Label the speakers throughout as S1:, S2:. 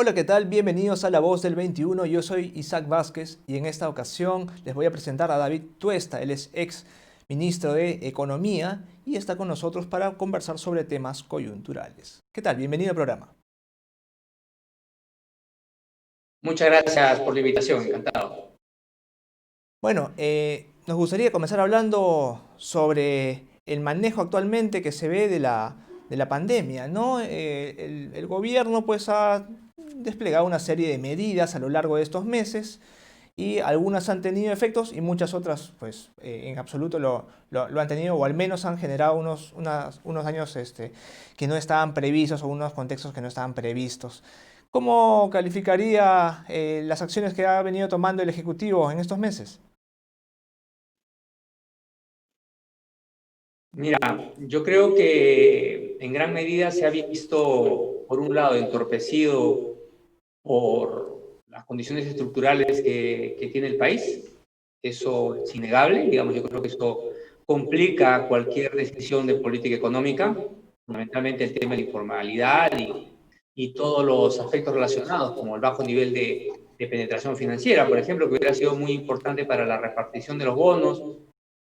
S1: Hola, ¿qué tal? Bienvenidos a La Voz del 21. Yo soy Isaac Vázquez y en esta ocasión les voy a presentar a David Tuesta. Él es ex ministro de Economía y está con nosotros para conversar sobre temas coyunturales. ¿Qué tal? Bienvenido al programa.
S2: Muchas gracias por la invitación, encantado.
S1: Bueno, nos gustaría comenzar hablando sobre el manejo actualmente que se ve de la pandemia, ¿no? El gobierno pues ha desplegado una serie de medidas a lo largo de estos meses y algunas han tenido efectos y muchas otras pues en absoluto lo han tenido o al menos han generado unos daños que no estaban previstos o unos contextos que no estaban previstos. ¿Cómo calificaría las acciones que ha venido tomando el Ejecutivo en estos meses?
S2: Mira, yo creo que en gran medida se ha visto, por un lado, entorpecido por las condiciones estructurales que tiene el país. Eso es innegable, digamos, yo creo que eso complica cualquier decisión de política económica, fundamentalmente el tema de la informalidad y todos los aspectos relacionados, como el bajo nivel de penetración financiera, por ejemplo, que hubiera sido muy importante para la repartición de los bonos.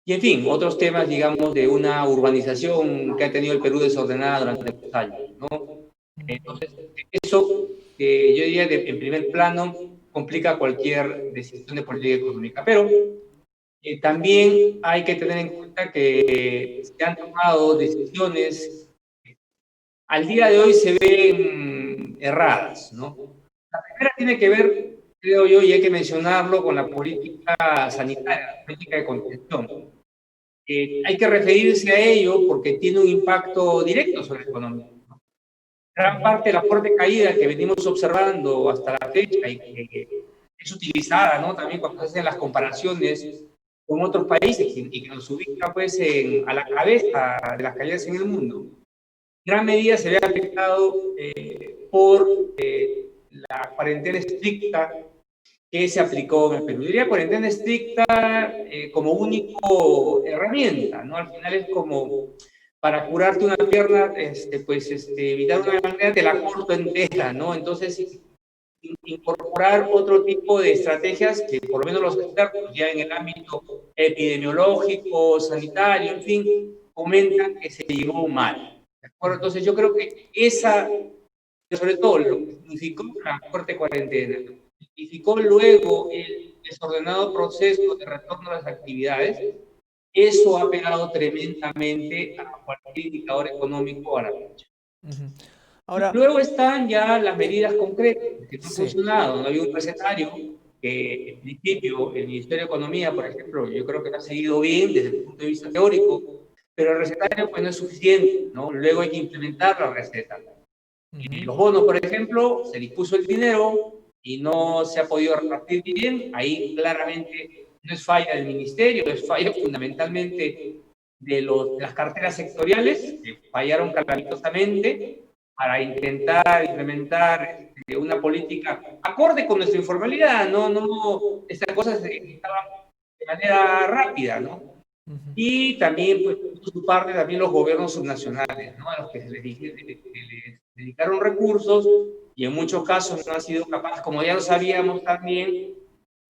S2: Y en fin, otros temas, digamos, de una urbanización que ha tenido el Perú desordenada durante muchos años, ¿no? Entonces, eso, yo diría, en primer plano, complica cualquier decisión de política económica. Pero también hay que tener en cuenta que se han tomado decisiones que al día de hoy se ven erradas, ¿no? La primera tiene que ver, creo yo, y hay que mencionarlo, con la política sanitaria, la política de contención. Hay que referirse a ello porque tiene un impacto directo sobre la economía. Gran parte de la fuerte caída que venimos observando hasta la fecha y que es utilizada, ¿no? También cuando se hacen las comparaciones con otros países y que nos ubica pues a la cabeza de las caídas en el mundo, en gran medida se ve afectado por la cuarentena estricta que se aplicó en el Perú. Diría cuarentena estricta como único herramienta, ¿no? Al final es como para curarte una pierna, evitar una manera te la corto entera, ¿no? Entonces, incorporar otro tipo de estrategias que por lo menos los expertos ya en el ámbito epidemiológico, sanitario, en fin, comentan que se llevó mal. ¿De acuerdo? Entonces yo creo que esa, sobre todo lo que significó la fuerte cuarentena, significó luego el desordenado proceso de retorno a las actividades, eso ha pegado tremendamente a cualquier indicador económico a la fecha.
S1: Ujú.
S2: Y
S1: Ahora,
S2: luego están ya las medidas concretas que no han
S1: sí.
S2: funcionado. No hay un recetario que, en principio, el Ministerio de Economía, por ejemplo, yo creo que ha seguido bien desde el punto de vista teórico, pero el recetario pues no es suficiente, ¿no? Luego hay que implementar la receta.
S1: Ujú.
S2: Los bonos, por ejemplo, se dispuso el dinero y no se ha podido repartir bien. Ahí claramente no es falla del ministerio, es falla fundamentalmente de las carteras sectoriales, que fallaron calamitosamente para intentar implementar una política acorde con nuestra informalidad, no, estas cosas se ejecutaban de manera rápida, ¿no?
S1: Ujú.
S2: Y también, pues, por su parte, también los gobiernos subnacionales, ¿no? A los que se les dedicaron recursos y en muchos casos no han sido capaces, como ya lo sabíamos también,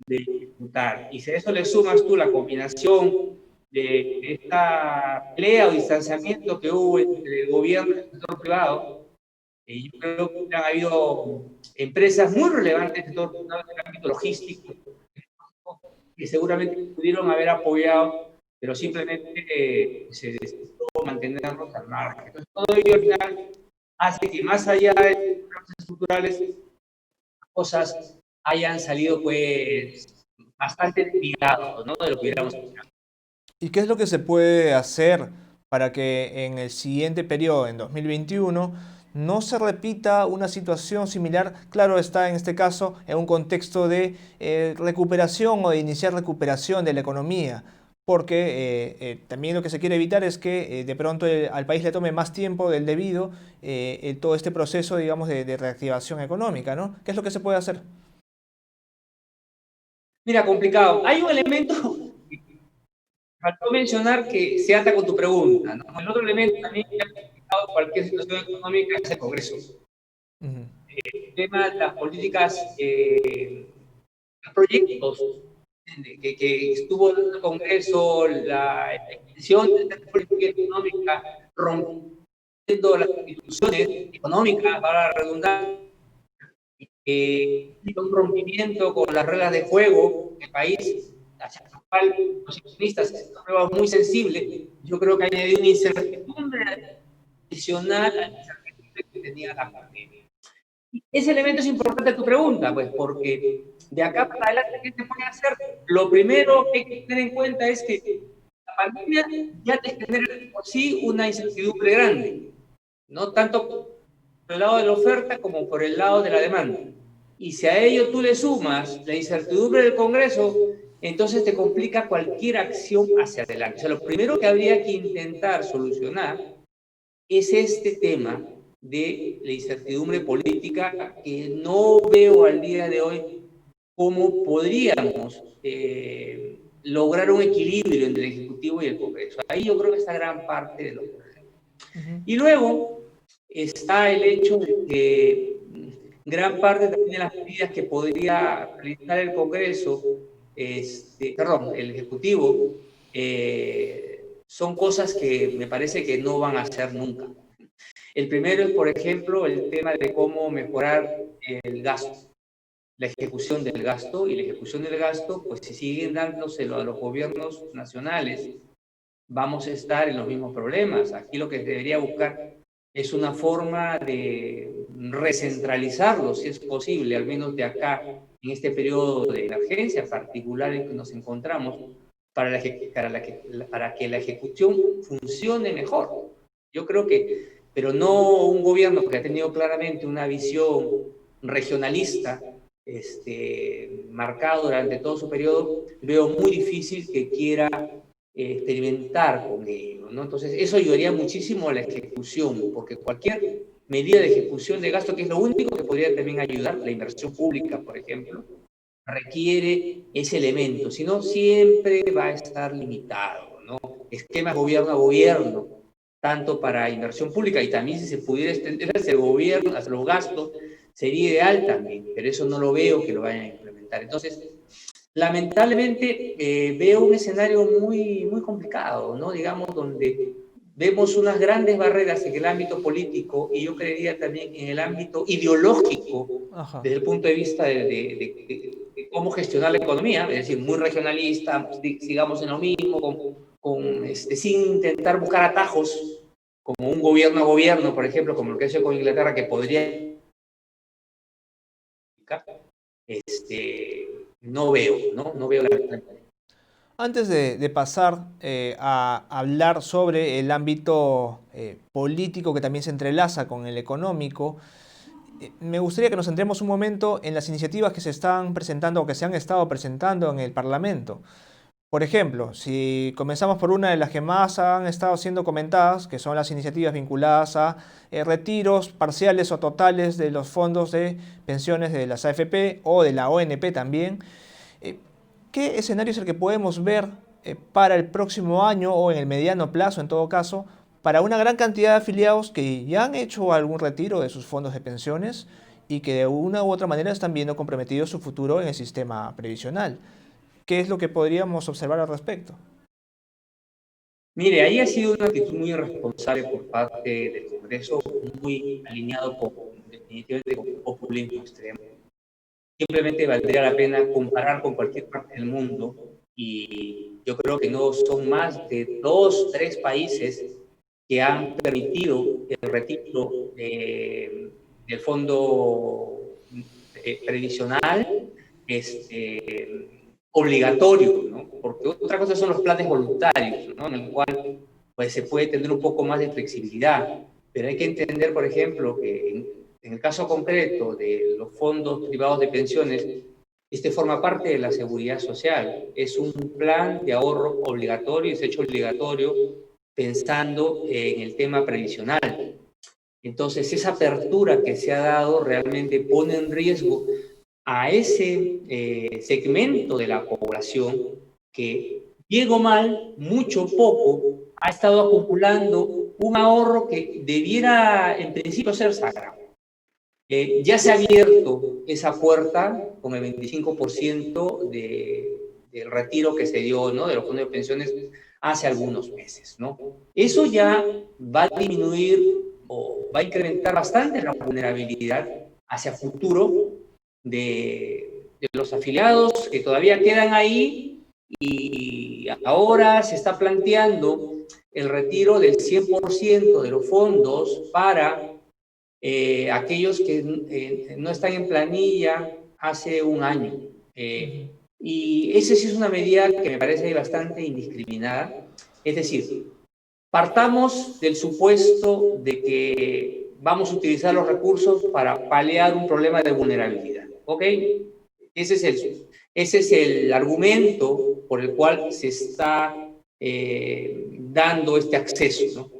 S2: de ejecutar. Y si a eso le sumas tú la combinación de esta pelea o distanciamiento que hubo entre el gobierno y el sector privado, yo creo que han habido empresas muy relevantes en todo el ámbito logístico que seguramente pudieron haber apoyado, pero simplemente se decidió mantenerlos al margen. Entonces, todo ello al final hace que más allá de los problemas estructurales, las cosas hayan salido pues bastante desviados, ¿no? De lo que hubiéramos esperado.
S1: ¿Y qué es lo que se puede hacer para que en el siguiente periodo, en 2021, no se repita una situación similar? Claro está en este caso en un contexto de recuperación o de iniciar recuperación de la economía, porque también lo que se quiere evitar es que de pronto al país le tome más tiempo del debido todo este proceso, digamos, de reactivación económica, ¿no? ¿Qué es lo que se puede hacer?
S2: Mira, complicado. Hay un elemento que faltó mencionar que se ata con tu pregunta, ¿no? El otro elemento también que ha complicado cualquier situación económica es el Congreso.
S1: Ujú.
S2: tema de las políticas, los proyectos que estuvo en el Congreso, la extensión de esta política económica, rompiendo las instituciones económicas, para redundar, un rompimiento con las reglas de juego del país, hacia el cual los inversionistas es una prueba muy sensible. Yo creo que ha añadido una incertidumbre adicional a la incertidumbre que tenía la pandemia. Ese elemento es importante tu pregunta, pues, porque de acá para adelante, ¿qué se puede hacer? Lo primero que hay que tener en cuenta es que la pandemia ya te genera por sí una incertidumbre grande, no tanto por el lado de la oferta como por el lado de la demanda. Y si a ello tú le sumas la incertidumbre del Congreso, entonces te complica cualquier acción hacia adelante. O sea, lo primero que habría que intentar solucionar es este tema de la incertidumbre política, que no veo al día de hoy cómo podríamos lograr un equilibrio entre el Ejecutivo y el Congreso. Ahí yo creo que está gran parte de los problemas. Y luego está el hecho de que gran parte también de las medidas que podría realizar el Congreso, el Ejecutivo, son cosas que me parece que no van a hacer nunca. El primero es, por ejemplo, el tema de cómo mejorar el gasto, la ejecución del gasto, y la ejecución del gasto, pues si siguen dándoselo a los gobiernos nacionales, vamos a estar en los mismos problemas. Aquí lo que debería buscar es una forma de recentralizarlo, si es posible, al menos de acá, en este periodo de emergencia particular en que nos encontramos, para que la ejecución funcione mejor. Yo creo que, pero no un gobierno que ha tenido claramente una visión regionalista, marcado durante todo su periodo, veo muy difícil que quiera experimentar con ello, ¿no? Entonces, eso ayudaría muchísimo a la ejecución, porque cualquier medida de ejecución de gasto, que es lo único que podría también ayudar, la inversión pública, por ejemplo, requiere ese elemento, si no, siempre va a estar limitado, ¿no? Esquemas gobierno a gobierno, tanto para inversión pública, y también si se pudiera extender hacia el gobierno, hacia los gastos, sería ideal también, pero eso no lo veo que lo vayan a implementar. Entonces, lamentablemente veo un escenario muy, muy complicado, ¿no? Digamos, donde vemos unas grandes barreras en el ámbito político, y yo creería también en el ámbito ideológico,
S1: Ajá.
S2: desde el punto de vista de cómo gestionar la economía, es decir, muy regionalista, sigamos en lo mismo, sin intentar buscar atajos, como un gobierno a gobierno, por ejemplo, como lo que ha hecho con Inglaterra, que podría... no veo, ¿no? No veo la...
S1: Antes de pasar a hablar sobre el ámbito político que también se entrelaza con el económico, me gustaría que nos centremos un momento en las iniciativas que se están presentando o que se han estado presentando en el Parlamento. Por ejemplo, si comenzamos por una de las que más han estado siendo comentadas, que son las iniciativas vinculadas a retiros parciales o totales de los fondos de pensiones de las AFP o de la ONP también, ¿qué escenario es el que podemos ver para el próximo año o en el mediano plazo, en todo caso, para una gran cantidad de afiliados que ya han hecho algún retiro de sus fondos de pensiones y que de una u otra manera están viendo comprometido su futuro en el sistema previsional? ¿Qué es lo que podríamos observar al respecto?
S2: Mire, ahí ha sido una actitud muy irresponsable por parte del Congreso, muy alineado con, definitivamente, con populismo extremo. Simplemente valdría la pena comparar con cualquier parte del mundo, y yo creo que no son más de 2, 3 países que han permitido el retiro del fondo previsional obligatorio, ¿no? Porque otra cosa son los planes voluntarios, ¿no? En el cual pues, se puede tener un poco más de flexibilidad, pero hay que entender, por ejemplo, que en el caso concreto de los fondos privados de pensiones, forma parte de la seguridad social. Es un plan de ahorro obligatorio, es hecho obligatorio pensando en el tema previsional. Entonces, esa apertura que se ha dado realmente pone en riesgo a ese segmento de la población que, bien o mal, mucho o poco, ha estado acumulando un ahorro que debiera, en principio, ser sagrado. Ya se ha abierto esa puerta con el 25% del retiro que se dio, ¿no?, de los fondos de pensiones hace algunos meses, ¿no? Eso ya va a disminuir o va a incrementar bastante la vulnerabilidad hacia futuro de los afiliados que todavía quedan ahí, y ahora se está planteando el retiro del 100% de los fondos para aquellos que no están en planilla hace un año. Y esa sí es una medida que me parece bastante indiscriminada. Es decir, partamos del supuesto de que vamos a utilizar los recursos para paliar un problema de vulnerabilidad, ¿ok? Ese es el argumento por el cual se está dando este acceso, ¿no?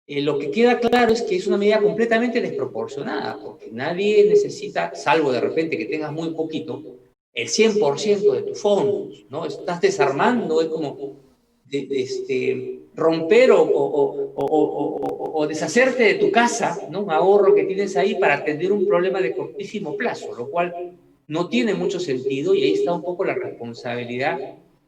S2: Lo que queda claro es que es una medida completamente desproporcionada, porque nadie necesita, salvo de repente que tengas muy poquito, el 100% de tus fondos, ¿no? Estás desarmando, es como romper o deshacerte de tu casa, ¿no?, un ahorro que tienes ahí para atender un problema de cortísimo plazo, lo cual no tiene mucho sentido, y ahí está un poco la responsabilidad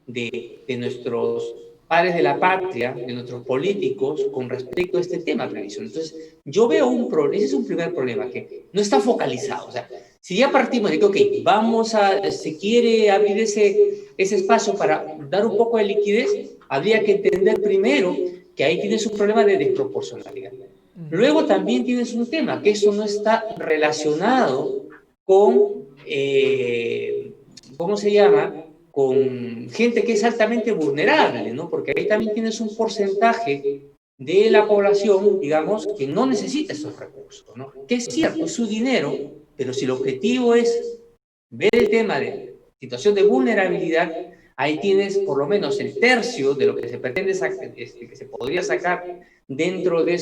S2: de nuestros padres de la patria, de nuestros políticos, con respecto a este tema de previsión. Entonces, yo veo un problema, ese es un primer problema, que no está focalizado. O sea, si ya partimos de que, ok, se quiere abrir ese espacio para dar un poco de liquidez, habría que entender primero que ahí tienes un problema de desproporcionalidad. Luego también tienes un tema, que eso no está relacionado con, ¿cómo se llama?, con gente que es altamente vulnerable, ¿no? Porque ahí también tienes un porcentaje de la población, digamos, que no necesita esos recursos, ¿no? Que es cierto, es su dinero, pero si el objetivo es ver el tema de situación de vulnerabilidad, ahí tienes por lo menos el tercio de lo que se pretende sacar, que se podría sacar dentro de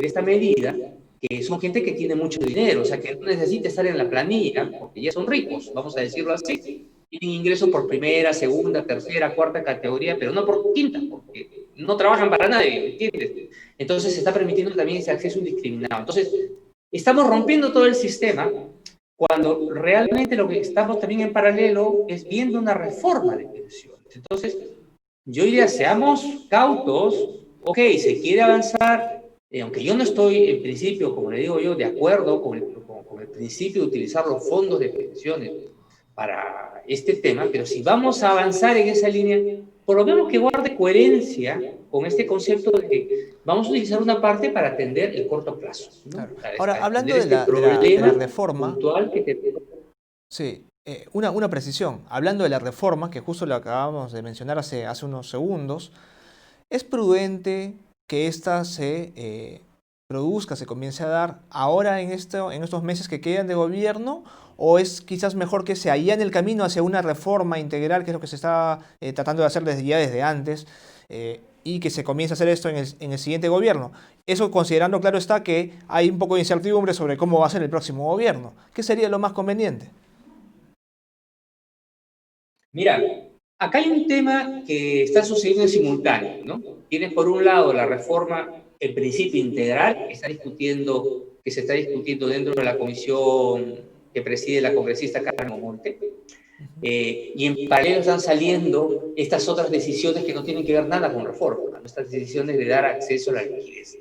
S2: esta medida, que son gente que tiene mucho dinero, o sea, que no necesita estar en la planilla, porque ya son ricos, vamos a decirlo así. Tienen ingresos por primera, segunda, tercera, cuarta categoría, pero no por quinta, porque no trabajan para nadie, ¿entiendes? Entonces se está permitiendo también ese acceso indiscriminado. Entonces, estamos rompiendo todo el sistema, cuando realmente lo que estamos también en paralelo es viendo una reforma de pensiones. Entonces, yo diría, seamos cautos. Ok, se quiere avanzar, aunque yo no estoy en principio, como le digo yo, de acuerdo con el principio de utilizar los fondos de pensiones para este tema, pero si vamos a avanzar en esa línea, por lo menos que guarde coherencia con este concepto de que vamos a utilizar una parte para atender el corto plazo, ¿no?
S1: Claro.
S2: Para
S1: Ahora, hablando
S2: atender
S1: de
S2: este
S1: la
S2: problema
S1: reforma,
S2: puntual que te...
S1: sí, una precisión. Hablando de la reforma, que justo lo acabamos de mencionar hace unos segundos, ¿es prudente que ésta se produzca, se comience a dar ahora en estos meses que quedan de gobierno? ¿O es quizás mejor que se allane el camino hacia una reforma integral, que es lo que se está tratando de hacer desde antes, y que se comience a hacer esto en el siguiente gobierno? Eso considerando, claro está, que hay un poco de incertidumbre sobre cómo va a ser el próximo gobierno. ¿Qué sería lo más conveniente?
S2: Mira, acá hay un tema que está sucediendo en simultáneo, ¿no? Tienes por un lado la reforma, el principio integral, que se está discutiendo dentro de la comisión que preside la congresista Carmen Monte, y en paralelo están saliendo estas otras decisiones que no tienen que ver nada con reforma, ¿no? Estas decisiones de dar acceso a la liquidez.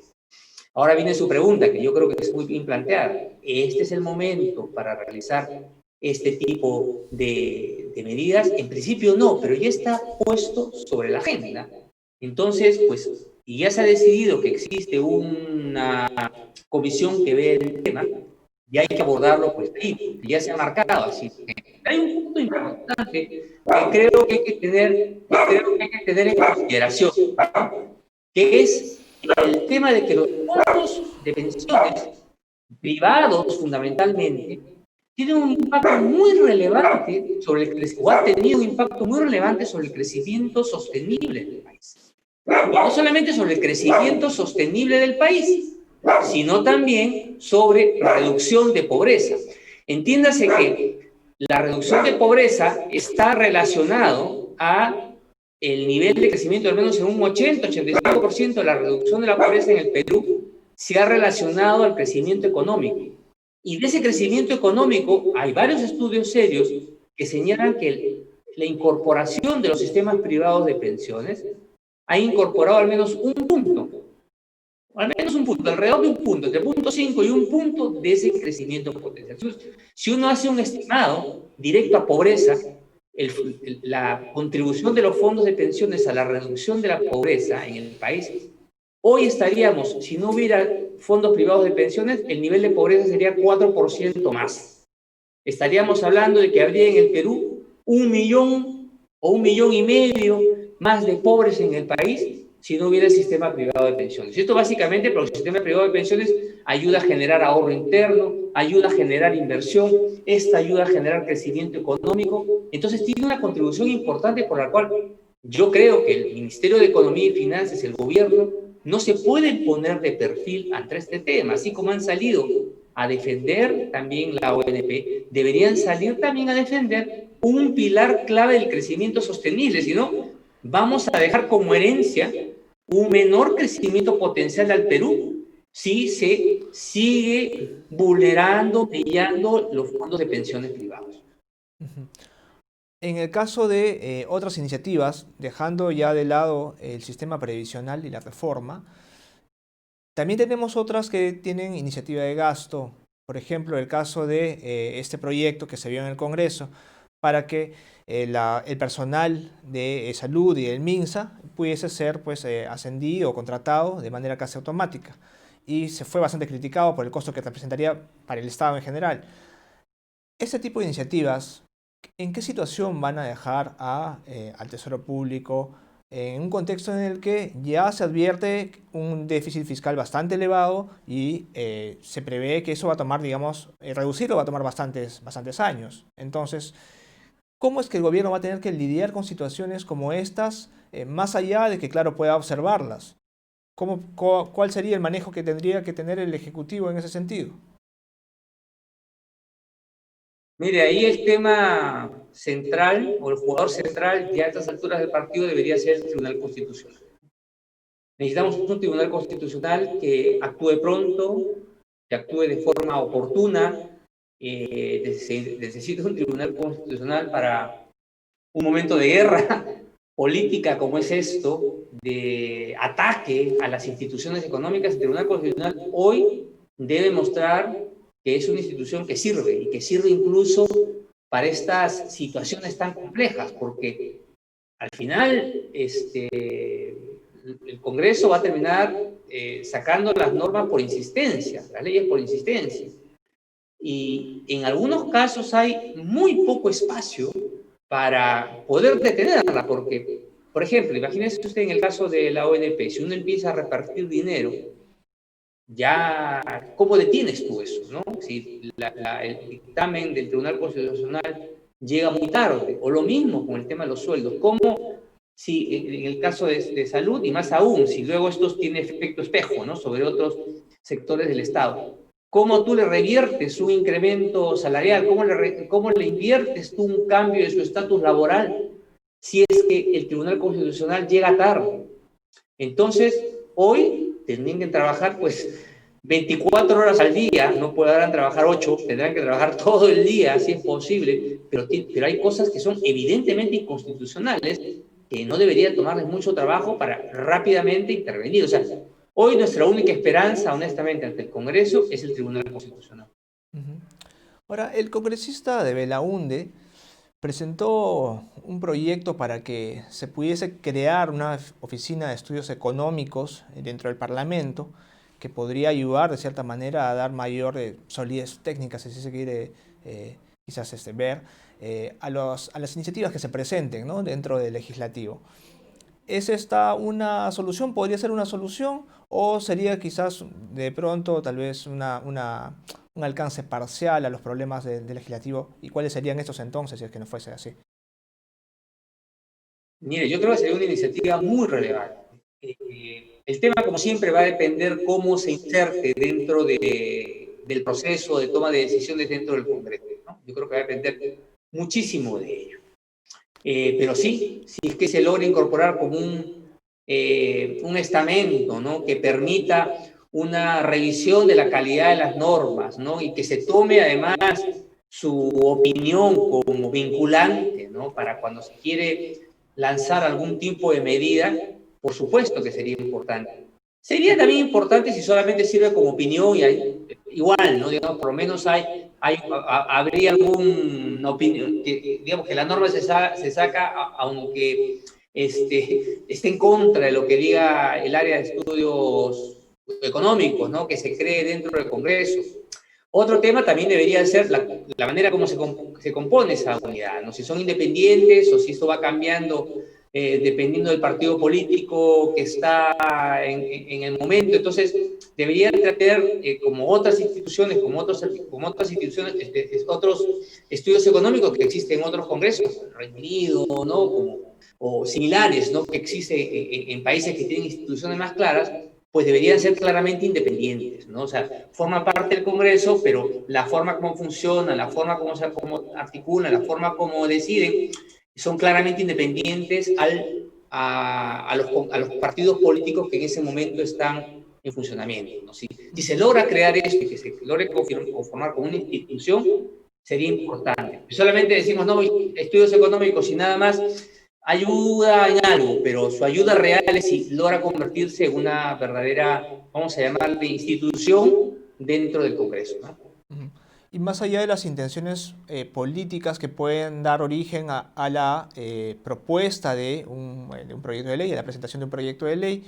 S2: Ahora viene su pregunta, que yo creo que es muy bien planteada. ¿Este es el momento para realizar este tipo de medidas? En principio no, pero ya está puesto sobre la agenda. Entonces, pues, y ya se ha decidido que existe una comisión que ve el tema, y hay que abordarlo, pues, ahí, ya se ha marcado así. Hay un punto importante que creo que hay que tener en consideración, que es el tema de que los fondos de pensiones privados, fundamentalmente, tienen un impacto muy relevante sobre o ha tenido un impacto muy relevante sobre el crecimiento sostenible del país. Y no solamente sobre el crecimiento sostenible del país, sino también sobre la reducción de pobreza. Entiéndase que la reducción de pobreza está relacionado a el nivel de crecimiento, al menos en un 80-85% de la reducción de la pobreza en el Perú, se ha relacionado al crecimiento económico. Y de ese crecimiento económico hay varios estudios serios que señalan que la incorporación de los sistemas privados de pensiones ha incorporado al menos un punto, alrededor de un punto, entre 0,5 y un punto de ese crecimiento potencial. Entonces, si uno hace un estimado directo a pobreza, la contribución de los fondos de pensiones a la reducción de la pobreza en el país, hoy estaríamos, si no hubiera fondos privados de pensiones, el nivel de pobreza sería 4% más. Estaríamos hablando de que habría en el Perú 1 millón o 1,5 millones más de pobres en el país si no hubiera el sistema privado de pensiones. Y esto básicamente porque el sistema privado de pensiones ayuda a generar ahorro interno, ayuda a generar inversión, esta ayuda a generar crecimiento económico. Entonces tiene una contribución importante por la cual yo creo que el Ministerio de Economía y Finanzas, el gobierno, no se puede poner de perfil ante este tema, así como han salido a defender también la ONP, deberían salir también a defender un pilar clave del crecimiento sostenible, si no, vamos a dejar como herencia un menor crecimiento potencial al Perú si se sigue vulnerando, pillando los fondos de pensiones privados.
S1: En el caso de otras iniciativas, dejando ya de lado el sistema previsional y la reforma, también tenemos otras que tienen iniciativa de gasto. Por ejemplo, el caso de este proyecto que se vio en el Congreso para que el personal de salud y del MINSA pudiese ser pues, ascendido o contratado de manera casi automática. Y se fue bastante criticado por el costo que representaría para el Estado en general. Este tipo de iniciativas, ¿en qué situación van a dejar al Tesoro Público en un contexto en el que ya se advierte un déficit fiscal bastante elevado y se prevé que eso va a tomar, digamos, reducirlo va a tomar bastantes años? Entonces, ¿cómo es que el gobierno va a tener que lidiar con situaciones como estas, más allá de que, claro, pueda observarlas? ¿Cuál sería el manejo que tendría que tener el Ejecutivo en ese sentido?
S2: Mire, ahí el tema central o el jugador central ya a estas alturas del partido debería ser el Tribunal Constitucional. Necesitamos un Tribunal Constitucional que actúe pronto, que actúe de forma oportuna. Necesita un Tribunal Constitucional para un momento de guerra política como es esto, de ataque a las instituciones económicas. El Tribunal Constitucional hoy debe mostrar que es una institución que sirve y que sirve incluso para estas situaciones tan complejas, porque al final el Congreso va a terminar sacando las normas por insistencia, las leyes por insistencia. Y en algunos casos hay muy poco espacio para poder detenerla, porque, por ejemplo, imagínese usted en el caso de la ONP, si uno empieza a repartir dinero, ya, ¿cómo detienes tú eso, no? Si el dictamen del Tribunal Constitucional llega muy tarde, o lo mismo con el tema de los sueldos, ¿cómo si en el caso de salud, y más aún, si luego esto tiene efecto espejo, ¿no?, sobre otros sectores del Estado? ¿Cómo tú le reviertes un incremento salarial? ¿Cómo le inviertes tú un cambio de su estatus laboral si es que el Tribunal Constitucional llega tarde? Entonces, hoy tendrían que trabajar pues 24 horas al día, no podrán trabajar 8, tendrán que trabajar todo el día, si es posible, pero hay cosas que son evidentemente inconstitucionales que no debería tomarles mucho trabajo para rápidamente intervenir. O sea, hoy nuestra única esperanza, honestamente, ante el Congreso es el Tribunal Constitucional.
S1: Ahora, el congresista de Belaunde presentó un proyecto para que se pudiese crear una oficina de estudios económicos dentro del Parlamento que podría ayudar de cierta manera a dar mayor solidez técnica, si se quiere quizás ver, a las iniciativas que se presenten, ¿no?, dentro del legislativo. ¿Es esta una solución? ¿Podría ser una solución? ¿O sería quizás de pronto tal vez un alcance parcial a los problemas del legislativo? ¿Y cuáles serían estos entonces si es que no fuese así?
S2: Mire, yo creo que sería una iniciativa muy relevante. El tema, como siempre, va a depender cómo se inserte dentro del proceso de toma de decisiones dentro del Congreso, ¿no? Yo creo que va a depender muchísimo de ello. Pero sí, si es que se logra incorporar como un estamento, ¿no?, que permita una revisión de la calidad de las normas, ¿no? Y que se tome además su opinión como vinculante, ¿no? Para cuando se quiere lanzar algún tipo de medida, por supuesto que sería importante. Sería también importante si solamente sirve como opinión y hay, igual, ¿no? Digamos, por lo menos habría alguna opinión, digamos que la norma se saca aunque esté en contra de lo que diga el área de estudios económicos, ¿no? Que se cree dentro del Congreso. Otro tema también debería ser la manera como se compone esa unidad, ¿no? Si son independientes o si esto va cambiando dependiendo del partido político que está en el momento. Entonces, deberían tener, como otras instituciones, otros estudios económicos que existen en otros congresos, el Reino Unido, ¿no? O similares, ¿no? Que existen en países que tienen instituciones más claras, pues deberían ser claramente independientes, ¿no? O sea, forman parte del Congreso, pero la forma como funciona, la forma como articulan, la forma como deciden, son claramente independientes a los partidos políticos que en ese momento están en funcionamiento, ¿no? Si se logra crear esto y que se logre conformar con una institución, sería importante. Solamente decimos, no, estudios económicos y nada más, ayuda en algo, pero su ayuda real es si logra convertirse en una verdadera, vamos a llamarle, institución dentro del Congreso, ¿no?
S1: Y más allá de las intenciones políticas que pueden dar origen a la propuesta de un proyecto de ley, a la presentación de un proyecto de ley,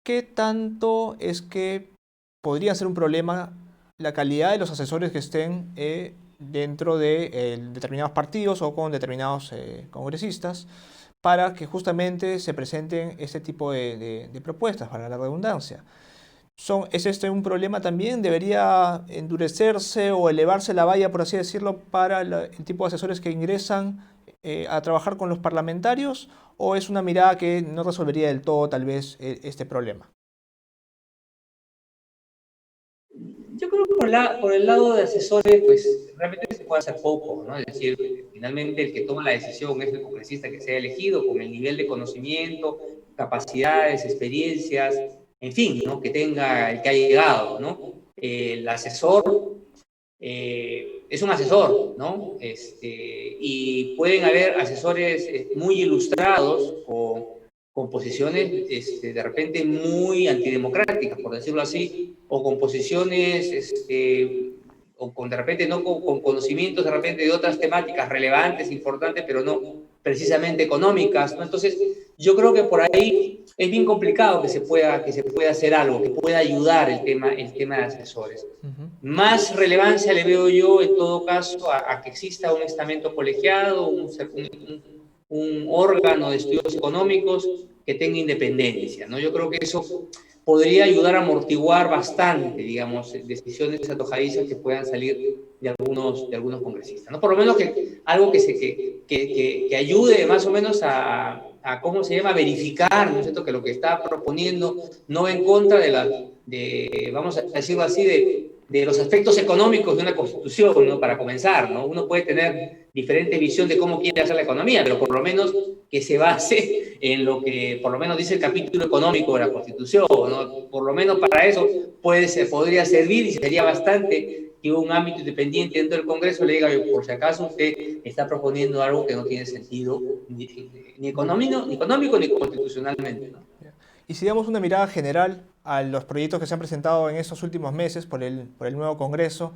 S1: ¿qué tanto es que podría ser un problema la calidad de los asesores que estén dentro de determinados partidos o con determinados congresistas para que justamente se presenten este tipo de propuestas, para la redundancia? ¿Es este un problema también? ¿Debería endurecerse o elevarse la valla, por así decirlo, para el tipo de asesores que ingresan a trabajar con los parlamentarios? ¿O es una mirada que no resolvería del todo tal vez este problema?
S2: Yo creo que por el lado de asesores, pues realmente se puede hacer poco, ¿no? Es decir, finalmente el que toma la decisión es el congresista que sea elegido con el nivel de conocimiento, capacidades, experiencias, en fin, ¿no? Que tenga el que ha llegado, ¿no? El asesor es un asesor, ¿no? Y pueden haber asesores muy ilustrados con posiciones de repente muy antidemocráticas, por decirlo así, o con posiciones, o con de repente no con conocimientos de repente de otras temáticas relevantes, importantes, pero no precisamente económicas, ¿no? Entonces, yo creo que por ahí es bien complicado que se pueda hacer algo, que pueda ayudar el tema de asesores. Más relevancia le veo yo, en todo caso, a que exista un estamento colegiado, un órgano de estudios económicos que tenga independencia, ¿no? Yo creo que eso podría ayudar a amortiguar bastante, digamos, decisiones antojadizas que puedan salir de algunos congresistas, ¿no? Por lo menos algo que ayude más o menos ¿cómo se llama?, verificar, ¿no es cierto?, que lo que está proponiendo no va en contra vamos a decirlo así, de los aspectos económicos de una constitución, ¿no? Para comenzar, ¿no? Uno puede tener diferente visión de cómo quiere hacer la economía, pero por lo menos que se base en lo que por lo menos dice el capítulo económico de la constitución, ¿no? Por lo menos para eso podría servir y sería bastante que un ámbito independiente dentro del Congreso le diga, por si acaso usted está proponiendo algo que no tiene sentido ni económico ni constitucionalmente, ¿no?
S1: Y si damos una mirada general a los proyectos que se han presentado en estos últimos meses por el nuevo Congreso,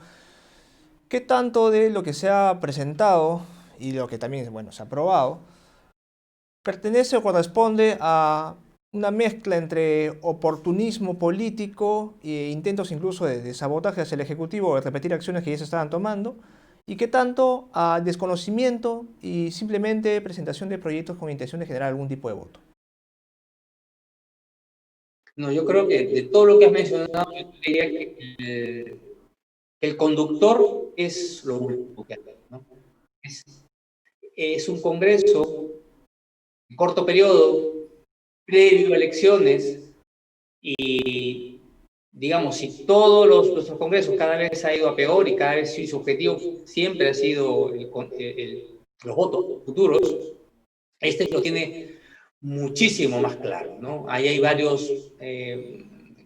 S1: ¿qué tanto de lo que se ha presentado y lo que también, bueno, se ha aprobado pertenece o corresponde a una mezcla entre oportunismo político e intentos incluso de sabotaje hacia el Ejecutivo o de repetir acciones que ya se estaban tomando? ¿Y qué tanto a desconocimiento y simplemente presentación de proyectos con intención de generar algún tipo de voto?
S2: No, yo creo que de todo lo que has mencionado, yo diría que el conductor es lo último que hay, ¿no? Es, es un Congreso de corto periodo, previo a elecciones, y digamos, si nuestros congresos cada vez ha ido a peor y cada vez su objetivo siempre ha sido los votos futuros, este lo tiene muchísimo más claro, ¿no? Ahí hay varios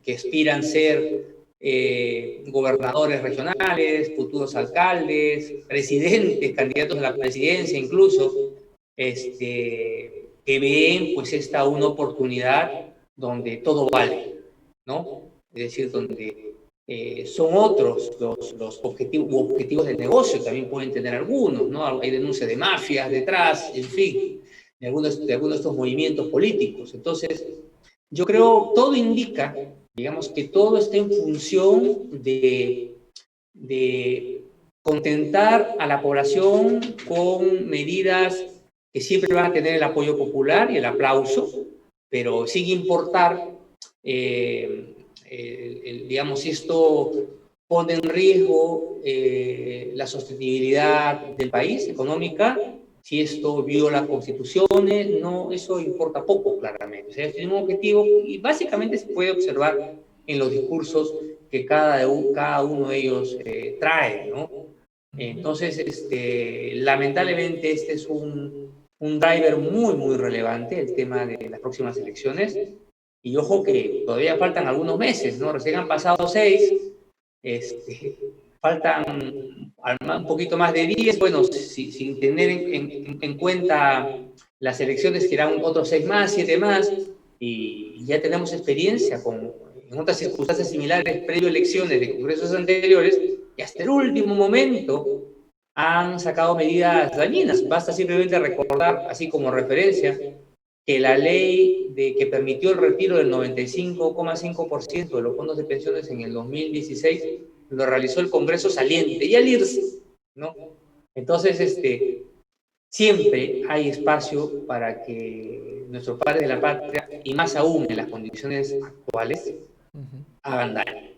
S2: que aspiran a ser gobernadores regionales, futuros alcaldes, presidentes, candidatos a la presidencia incluso, que ven pues esta una oportunidad donde todo vale, ¿no? Es decir, donde son otros los objetivos del negocio, también pueden tener algunos, ¿no? Hay denuncias de mafias detrás, en fin, de algunos de estos movimientos políticos. Entonces, yo creo, todo indica, digamos, que todo está en función de contentar a la población con medidas que siempre van a tener el apoyo popular y el aplauso, pero sin importar, digamos, si esto pone en riesgo la sostenibilidad del país económica, si esto viola constituciones, no, eso importa poco, claramente. O sea, es un objetivo y básicamente se puede observar en los discursos que cada uno de ellos trae, ¿no? Entonces, lamentablemente, este es un driver muy, muy relevante, el tema de las próximas elecciones. Y ojo que todavía faltan algunos meses, ¿no? Recién han pasado 6, faltan un poquito más de 10, bueno, sin tener en cuenta las elecciones que eran otros 6 más, 7 más, y ya tenemos experiencia en otras circunstancias similares previo a elecciones de congresos anteriores, y hasta el último momento han sacado medidas dañinas. Basta simplemente recordar, así como referencia, que la ley que permitió el retiro del 95,5% de los fondos de pensiones en el 2016 lo realizó el Congreso saliente y al irse, ¿no? Entonces, siempre hay espacio para que nuestros padres de la patria, y más aún en las condiciones actuales, hagan daño.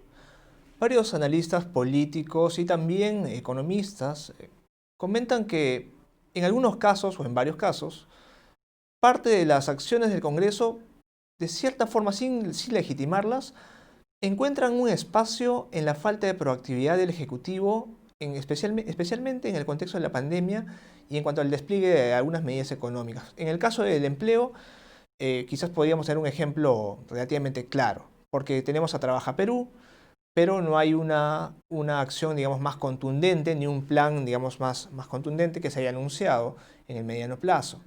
S1: Varios analistas políticos y también economistas comentan que en algunos casos o en varios casos, parte de las acciones del Congreso, de cierta forma sin legitimarlas, encuentran un espacio en la falta de proactividad del Ejecutivo, especialmente en el contexto de la pandemia y en cuanto al despliegue de algunas medidas económicas. En el caso del empleo, quizás podríamos tener un ejemplo relativamente claro, porque tenemos a Trabaja Perú, pero no hay una acción, digamos, más contundente, ni un plan, digamos, más contundente que se haya anunciado en el mediano plazo.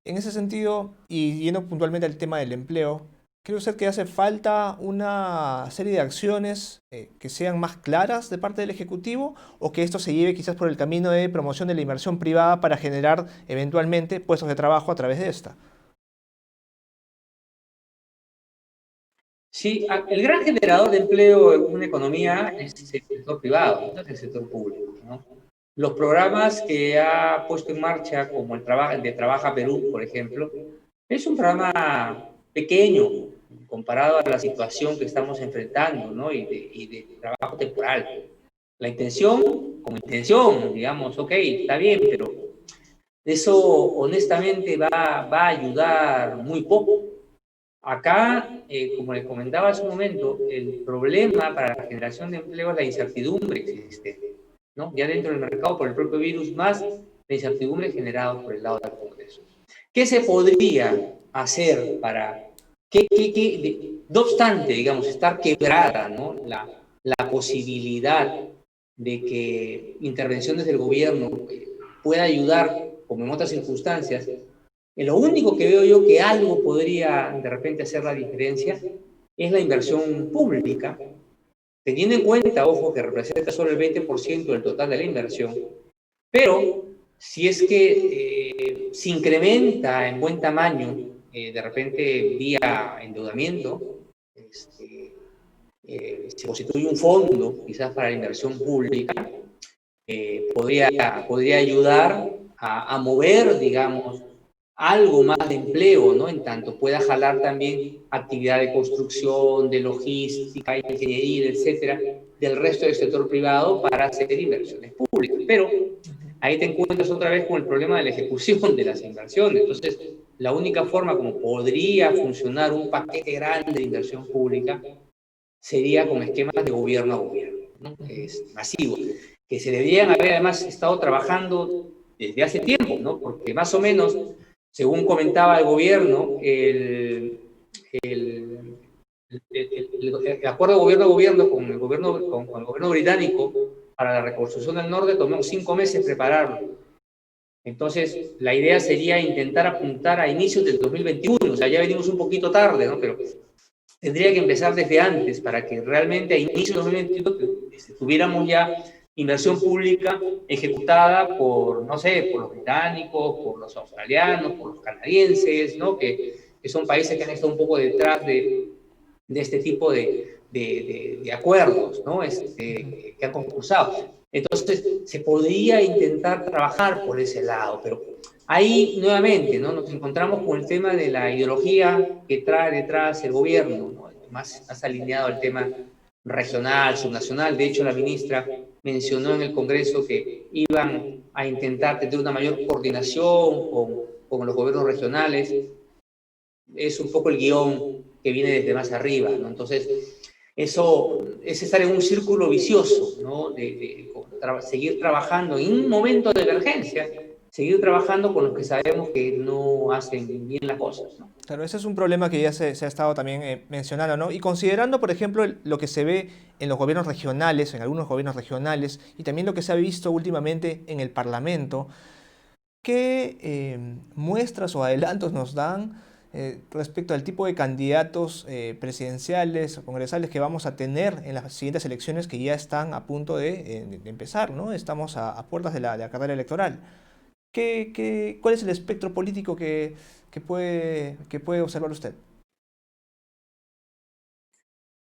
S1: En ese sentido, y yendo puntualmente al tema del empleo, ¿cree usted que hace falta una serie de acciones que sean más claras de parte del Ejecutivo o que esto se lleve quizás por el camino de promoción de la inversión privada para generar eventualmente puestos de trabajo a través de esta?
S2: Sí, el gran generador de empleo en una economía es el sector privado, no es el sector público, ¿no? Los programas que ha puesto en marcha, como el de Trabaja Perú, por ejemplo, es un programa pequeño comparado a la situación que estamos enfrentando, ¿no? Y de trabajo temporal. La intención, como intención, digamos, ok, está bien, pero eso honestamente va a ayudar muy poco. Acá, como les comentaba hace un momento, el problema para la generación de empleo es la incertidumbre existente, ¿no? Ya dentro del mercado por el propio virus, más la incertidumbre generada por el lado del Congreso. ¿Qué se podría hacer para no obstante, digamos, estar quebrada, ¿no? La posibilidad de que intervenciones del gobierno pueda ayudar, como en otras circunstancias? Lo único que veo yo que algo podría de repente hacer la diferencia es la inversión pública, teniendo en cuenta, ojo, que representa solo el 20% del total de la inversión, pero si es que se incrementa en buen tamaño, de repente vía endeudamiento, se constituye un fondo quizás para la inversión pública, podría ayudar a mover, digamos, algo más de empleo, ¿no? En tanto pueda jalar también actividad de construcción, de logística, ingeniería, etcétera, del resto del sector privado para hacer inversiones públicas. Pero ahí te encuentras otra vez con el problema de la ejecución de las inversiones. Entonces, la única forma como podría funcionar un paquete grande de inversión pública sería con esquemas de gobierno a gobierno, ¿no? Es masivo, que se deberían haber además estado trabajando desde hace tiempo, ¿no? Porque más o menos, según comentaba el gobierno, el acuerdo de gobierno con el gobierno británico para la reconstrucción del norte tomó 5 meses prepararlo. Entonces, la idea sería intentar apuntar a inicios del 2021, o sea, ya venimos un poquito tarde, ¿no? Pero tendría que empezar desde antes para que realmente a inicios del 2021 tuviéramos ya inversión pública ejecutada por, no sé, por los británicos, por los australianos, por los canadienses, ¿no? Que son países que han estado un poco detrás de este tipo de acuerdos, ¿no? Que han concursado. Entonces, se podría intentar trabajar por ese lado, pero ahí nuevamente, ¿no? Nos encontramos con el tema de la ideología que trae detrás el gobierno, ¿no? Más alineado al tema regional, subnacional. De hecho, la ministra mencionó en el Congreso que iban a intentar tener una mayor coordinación con los gobiernos regionales. Es un poco el guión que viene desde más arriba, ¿no? Entonces, eso es estar en un círculo vicioso, ¿no? Seguir trabajando en un momento de emergencia, seguir trabajando con los que sabemos que no hacen bien las cosas, ¿no?
S1: Claro, ese es un problema que ya se ha estado también mencionando, ¿no? Y considerando, por ejemplo, lo que se ve en los gobiernos regionales, en algunos gobiernos regionales, y también lo que se ha visto últimamente en el Parlamento, ¿qué muestras o adelantos nos dan respecto al tipo de candidatos presidenciales o congresales que vamos a tener en las siguientes elecciones que ya están a punto de empezar, ¿no? Estamos a puertas de la carrera electoral. ¿Cuál es el espectro político que puede observar usted?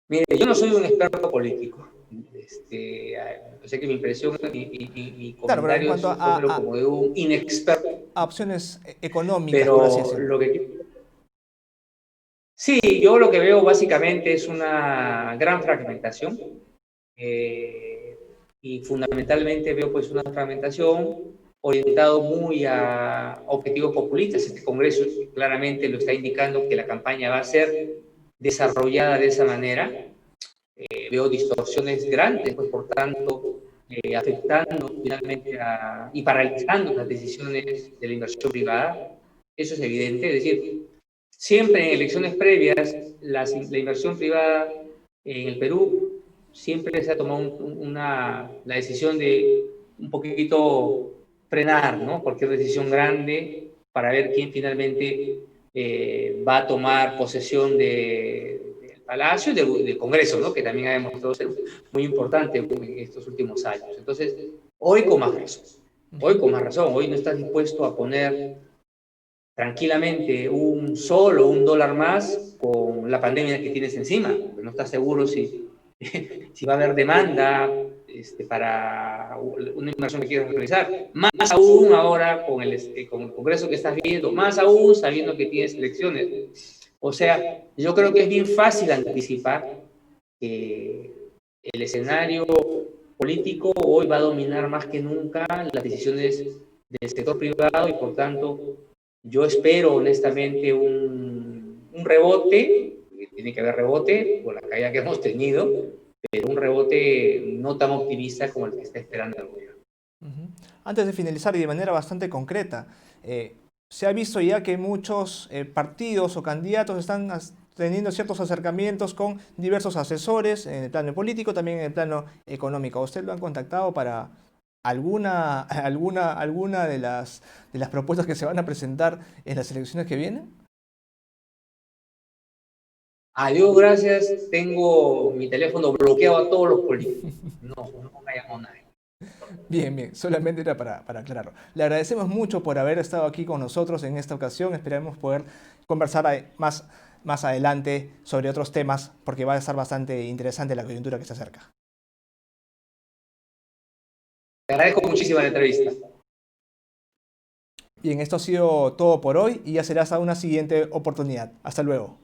S2: Mire, yo no soy un experto político. Sé que mi impresión y
S1: Claro, pero en
S2: comentarios
S1: cuanto
S2: son como de un inexperto,
S1: a opciones económicas, por así
S2: pero
S1: decirlo.
S2: Sí, yo lo que veo básicamente es una gran fragmentación y fundamentalmente veo pues una fragmentación orientado muy a objetivos populistas. Este Congreso claramente lo está indicando que la campaña va a ser desarrollada de esa manera. Veo distorsiones grandes, pues por tanto, afectando finalmente y paralizando las decisiones de la inversión privada. Eso es evidente, es decir, siempre en elecciones previas, la inversión privada en el Perú siempre se ha tomado la decisión de un poquito frenar, ¿no? Cualquier decisión grande para ver quién finalmente va a tomar posesión del Palacio y del Congreso, ¿no? Que también ha demostrado ser muy importante en estos últimos años. Entonces, hoy con más razón, hoy no estás dispuesto a poner tranquilamente un dólar más con la pandemia que tienes encima. No estás seguro si va a haber demanda para una inversión que quieras realizar. Más aún ahora con el Congreso que estás viendo, más aún sabiendo que tienes elecciones. O sea, yo creo que es bien fácil anticipar que el escenario político hoy va a dominar más que nunca las decisiones del sector privado y por tanto yo espero honestamente un rebote, tiene que haber rebote por la caída que hemos tenido, pero un rebote no tan optimista como el que está esperando el gobierno.
S1: Antes de finalizar y de manera bastante concreta, se ha visto ya que muchos partidos o candidatos están teniendo ciertos acercamientos con diversos asesores en el plano político, también en el plano económico. ¿Usted lo han contactado para alguna de las propuestas que se van a presentar en las elecciones que vienen?
S2: A Dios gracias, tengo mi teléfono bloqueado a todos los políticos. No me llamó nadie.
S1: Bien, bien, solamente era para aclararlo. Le agradecemos mucho por haber estado aquí con nosotros en esta ocasión. Esperamos poder conversar más adelante sobre otros temas porque va a estar bastante interesante la coyuntura que se acerca.
S2: Te agradezco muchísimo la entrevista.
S1: Bien, esto ha sido todo por hoy y ya será hasta una siguiente oportunidad. Hasta luego.